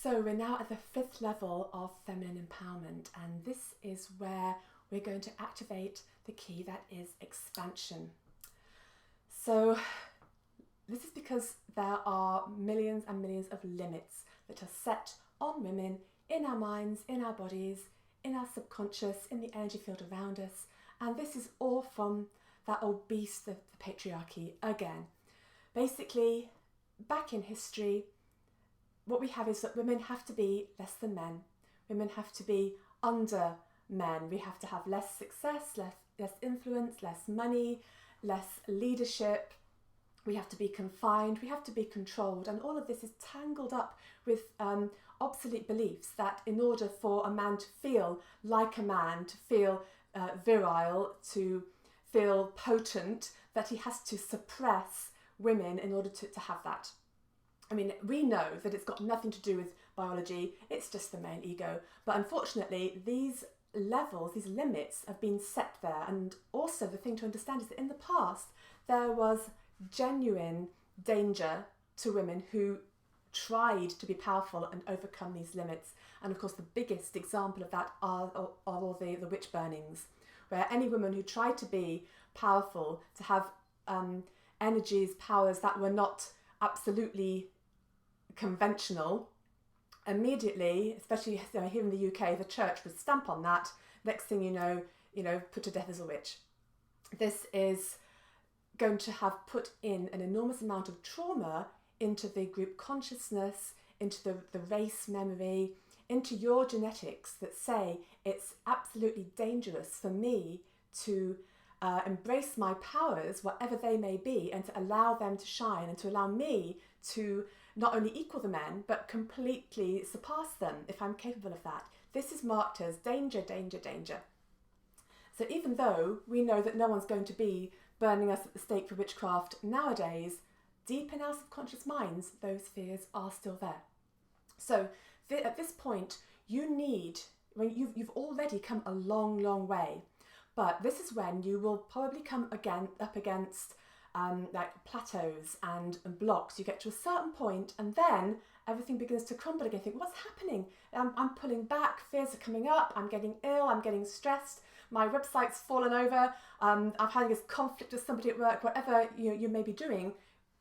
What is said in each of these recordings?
So we're now at the 5th level of feminine empowerment, and this is where we're going to activate the key that is expansion. So this is because there are millions and millions of limits that are set on women in our minds, in our bodies, in our subconscious, in the energy field around us, and this is all from that old beast, the patriarchy again. Basically, back in history, what we have is that women have to be less than men. Women have to be under men. We have to have less success, less influence, less money, less leadership. We have to be confined, we have to be controlled, and all of this is tangled up with obsolete beliefs that in order for a man to feel like a man, to feel virile, to feel potent, that he has to suppress women in order to have that. I mean, we know that it's got nothing to do with biology, it's just the male ego. But unfortunately, these levels, these limits have been set there. And also the thing to understand is that in the past, there was genuine danger to women who tried to be powerful and overcome these limits. And of course, the biggest example of that are all the witch burnings, where any woman who tried to be powerful, to have energies, powers that were not absolutely conventional, immediately, especially here in the UK, the church would stamp on that. Next thing you know, put to death as a witch. This is going to have put in an enormous amount of trauma into the group consciousness, into the race memory, into your genetics that say it's absolutely dangerous for me to embrace my powers, whatever they may be, and to allow them to shine and to allow me to not only equal the men, but completely surpass them if I'm capable of that. This is marked as danger, danger, danger. So even though we know that no one's going to be burning us at the stake for witchcraft nowadays, deep in our subconscious minds, those fears are still there. So at this point, you've already come a long, long way. But this is when you will probably come up against like plateaus and blocks. You get to a certain point and then everything begins to crumble again. You think, what's happening? I'm pulling back, fears are coming up, I'm getting ill, I'm getting stressed, my website's fallen over, I'm having this conflict with somebody at work, whatever you may be doing.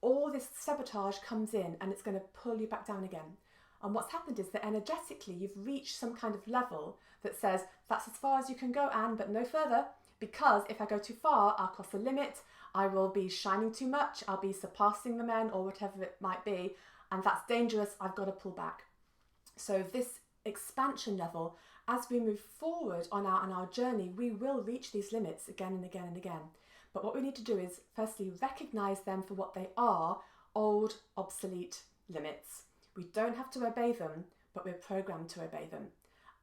All this sabotage comes in and it's going to pull you back down again. And what's happened is that energetically you've reached some kind of level that says that's as far as you can go, Anne, but no further, because if I go too far, I'll cross the limit, I will be shining too much, I'll be surpassing the men or whatever it might be, and that's dangerous, I've got to pull back. So this expansion level, as we move forward on our journey, we will reach these limits again and again and again. But what we need to do is firstly recognise them for what they are, old, obsolete limits. We don't have to obey them, but we're programmed to obey them.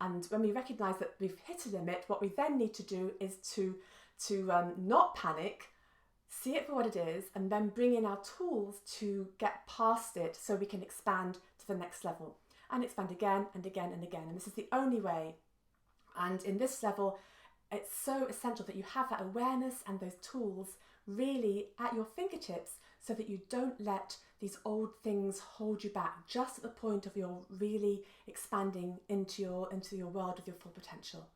And when we recognise that we've hit a limit, what we then need to do is to not panic, see it for what it is, and then bring in our tools to get past it so we can expand to the next level and expand again and again and again. And this is the only way. And in this level, it's so essential that you have that awareness and those tools really at your fingertips so that you don't let these old things hold you back just at the point of your really expanding into your world with your full potential.